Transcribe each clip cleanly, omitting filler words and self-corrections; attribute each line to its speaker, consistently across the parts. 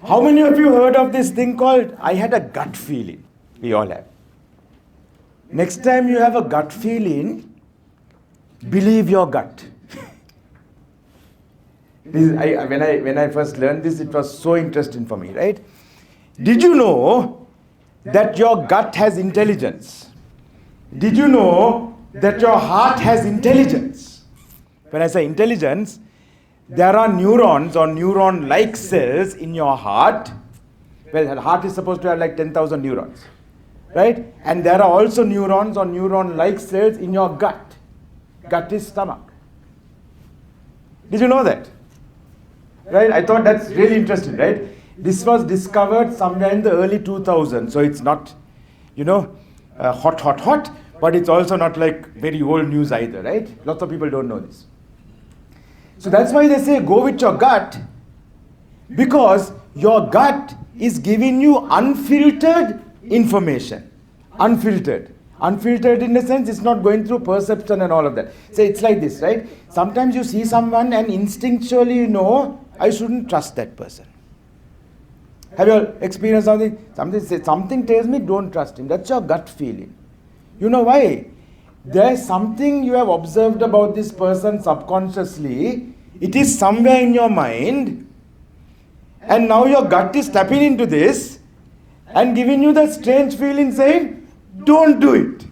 Speaker 1: How many of you heard of this thing called, I had a gut feeling? We all have. Next time you have a gut feeling, believe your gut. When I first learned this, it was so interesting for me, right? Did you know that your gut has intelligence? Did you know that your heart has intelligence? When I say intelligence, there are neurons or neuron-like cells in your heart. Well, the heart is supposed to have like 10,000 neurons, right? And there are also neurons or neuron-like cells in your gut. Gut is stomach. Did you know that? Right? I thought that's really interesting, right? This was discovered somewhere in the early 2000s, so it's not, hot, but it's also not like very old news either, right? Lots of people don't know this. So that's why they say go with your gut, because your gut is giving you unfiltered information. Unfiltered. Unfiltered in the sense it's not going through perception and all of that. So it's like this, right? Sometimes you see someone and instinctually you know, I shouldn't trust that person. Have you experienced something? Something tells me don't trust him. That's your gut feeling. You know why? There's something you have observed about this person subconsciously. It is somewhere in your mind. And now your gut is tapping into this and giving you that strange feeling saying, don't do it.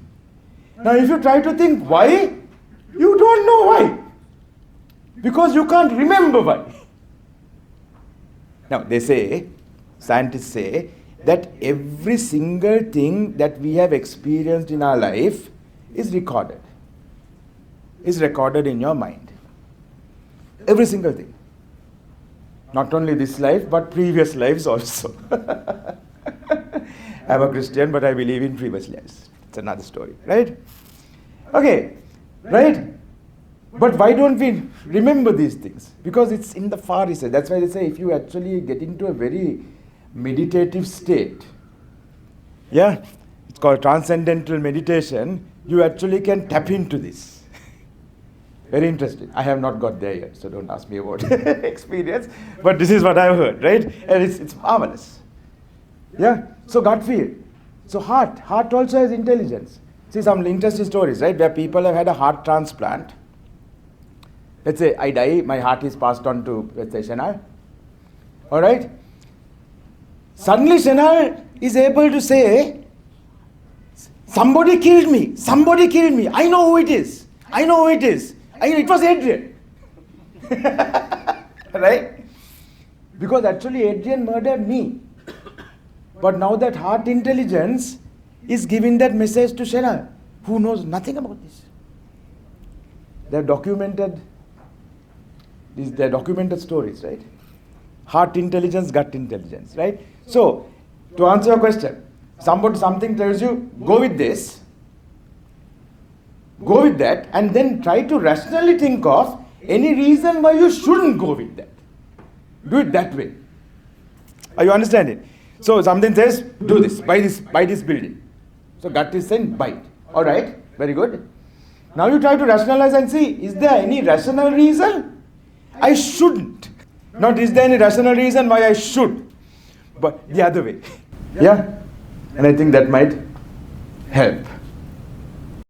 Speaker 1: Now if you try to think why, you don't know why. Because you can't remember why. Now scientists say that every single thing that we have experienced in our life is recorded. Is recorded in your mind. Every single thing. Not only this life, but previous lives also. I'm a Christian, but I believe in previous lives. It's another story, right? Okay, right? But why don't we remember these things? Because it's in the far research. That's why they say if you actually get into a very meditative state, it's called transcendental meditation, you actually can tap into this. Very interesting. I have not got there yet, so don't ask me about experience. But this is what I've heard, right? And it's marvelous. So gut feel. So heart also has intelligence. See some interesting stories, right? Where people have had a heart transplant. Let's say I die, my heart is passed on to, let's say, Shenal. Alright? Suddenly Shenal is able to say, somebody killed me, I know who it is. It was Adrian. Right? Because actually Adrian murdered me. But now that heart intelligence is giving that message to Shenal, who knows nothing about this. They're documented stories, right? Heart intelligence, gut intelligence, right? So, to answer your question, something tells you, go with this, go with that, and then try to rationally think of any reason why you shouldn't go with that. Do it that way. Are you understanding? So something says, do this, buy this building. So gut is saying, buy it. Alright, very good. Now you try to rationalize and see, is there any rational reason I shouldn't? Not is there any rational reason why I should, but the other way. And I think that might help.